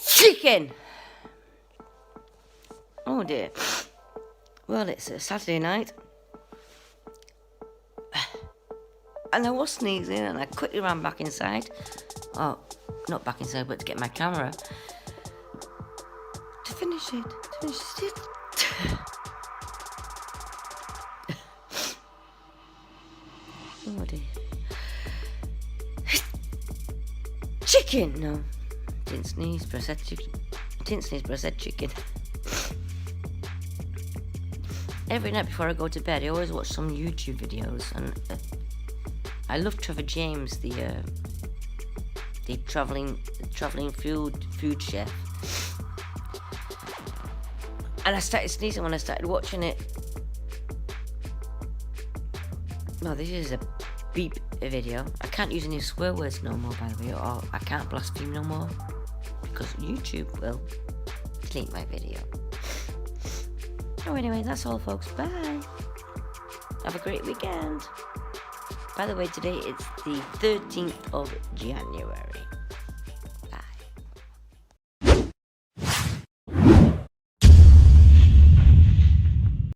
Chicken! Oh dear. Well, it's a Saturday night. And I was sneezing and I quickly ran back inside. Oh, not back inside, but to get my camera. To finish it. Oh dear. Chicken! No. Didn't sneeze, but I said chicken. Didn't sneeze, but I said chicken. Every night before I go to bed, I always watch some YouTube videos, and I love Trevor James, the traveling food chef. And I started sneezing when I started watching it. No, this is a beep video. I can't use any swear words no more, by the way, or I can't blaspheme no more, because YouTube will delete my video. Oh, anyway, that's all, folks. Bye. Have a great weekend. By the way, today it's the 13th of January.